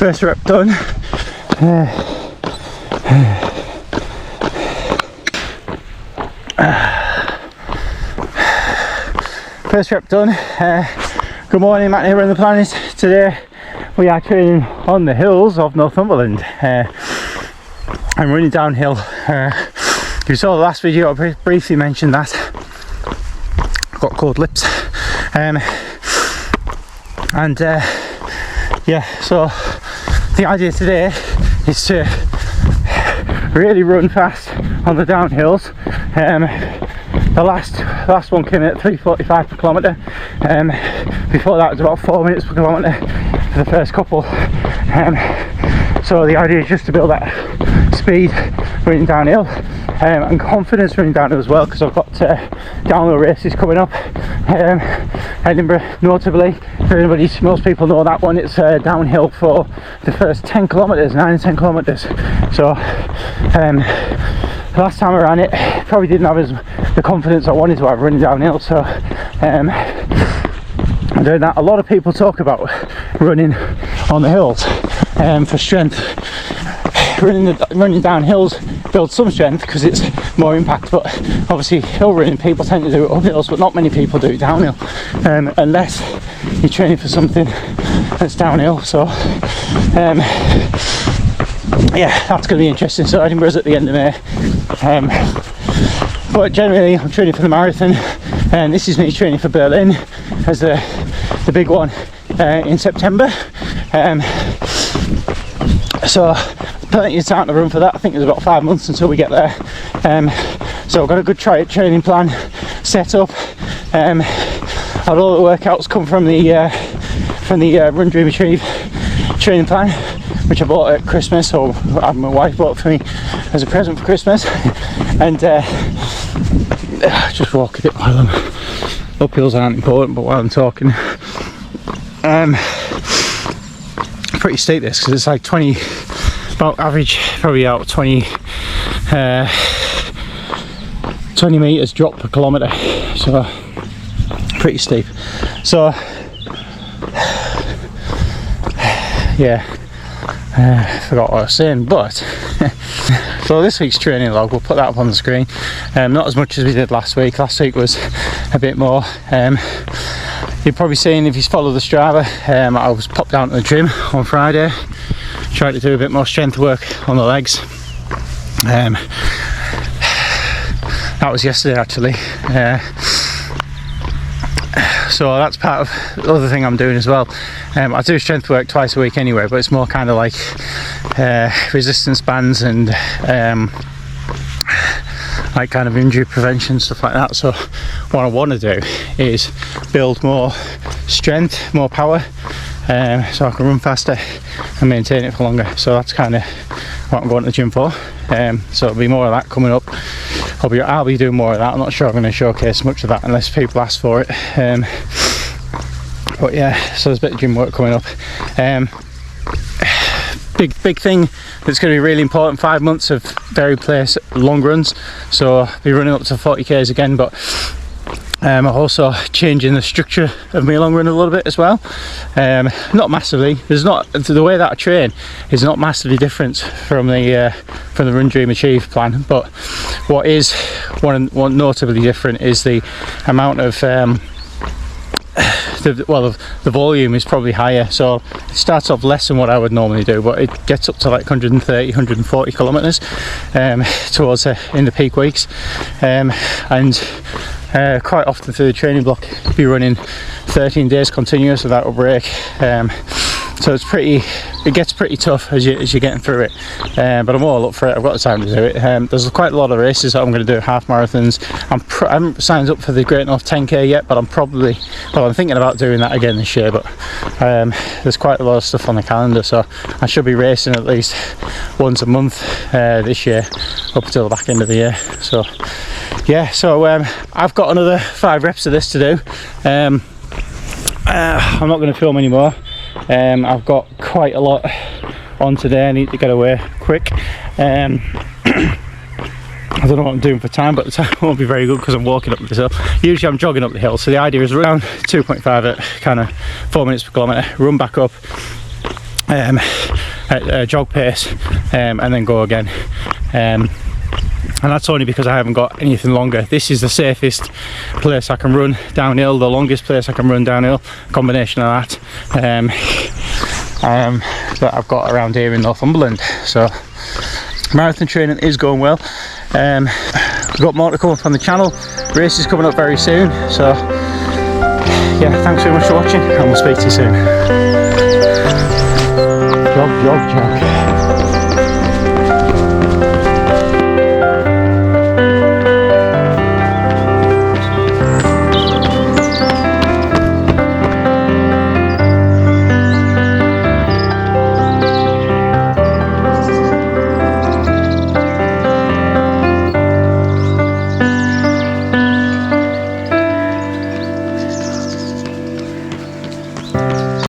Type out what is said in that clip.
First rep done. First rep done. Good morning, Matt here on the planet. Today we are training on the hills of Northumberland. I'm running downhill. If you saw the last video, I briefly mentioned that. I've got cold lips. Yeah, so the idea today is to really run fast on the downhills. The last one came in at 3:45 per kilometre. Before that was about 4 minutes per kilometre for the first couple. So the idea is just to build that speed running downhill and confidence running downhill as well, because I've got downhill races coming up. Edinburgh, notably, most people know that one. It's downhill for the first 10 kilometres, 9 and 10 kilometres. So last time I ran it, probably didn't have the confidence I wanted to have running downhill. So I'm doing that. A lot of people talk about running on the hills for strength. Running down hills builds some strength because it's more impact, but obviously hill running, people tend to do it up hills, but not many people do it downhill, unless you're training for something that's downhill. So yeah, that's going to be interesting. So Edinburgh's at the end of May, but generally I'm training for the marathon, and this is me training for Berlin as the big one in September. So plenty of time to run for that. I think there's about 5 months until we get there. So I've got a good training plan set up. All the workouts come from the Run Dream Achieve training plan, which I bought at Christmas, or my wife bought for me as a present for Christmas. And just walk a bit while I'm uphills aren't important, but while I'm talking, pretty steep this, because it's like 20. About average, probably out 20 meters drop per kilometre, so pretty steep. So yeah, forgot what I was saying, but so this week's training log, we'll put that up on the screen. Not as much as we did last week. Last week was a bit more. You've probably seen, if you follow the Strava, I was popped down to the gym on Friday, tried to do a bit more strength work on the legs. That was yesterday actually. So that's part of the other thing I'm doing as well. I do strength work twice a week anyway, but it's more kind of like resistance bands and like kind of injury prevention, stuff like that. So what I want to do is build more strength, more power, so I can run faster and maintain it for longer. So that's kind of what I'm going to the gym for. So there'll be more of that coming up. I'll be doing more of that. I'm not sure I'm going to showcase much of that unless people ask for it. But yeah, so there's a bit of gym work coming up. Big thing that's going to be really important, 5 months of varied pace long runs. So I'll be running up to 40k's again, but I'm also changing the structure of my long run a little bit as well. Not massively. The way that I train is not massively different from the Run Dream Achieve plan, but what is one notably different is the amount of the volume is probably higher. So it starts off less than what I would normally do, but it gets up to like 130, 140 kilometers towards in the peak weeks, and quite often through the training block be running 13 days continuous without a break. So it gets pretty tough as you're getting through it, but I'm all up for it. I've got the time to do it. There's quite a lot of races that I'm going to do, half marathons. I haven't signed up for the Great North 10k yet, but I'm thinking about doing that again this year. But there's quite a lot of stuff on the calendar, so I should be racing at least once a month this year up until the back end of the year. So yeah, I've got another 5 reps of this to do. I'm not going to film anymore. I've got quite a lot on today. I need to get away quick. I don't know what I'm doing for time, but the time won't be very good because I'm walking up the hill. Usually I'm jogging up the hill, so the idea is around 2.5 at kind of 4 minutes per kilometre, run back up, at a jog pace, and then go again. And that's only because I haven't got anything longer. This is the safest place I can run downhill, the longest place I can run downhill, combination of that that I've got around here in Northumberland. So marathon training is going well. We've got more to come up on the channel. Race is coming up very soon, so yeah, thanks very much for watching, and we'll speak to you soon. Jog, jog, jog.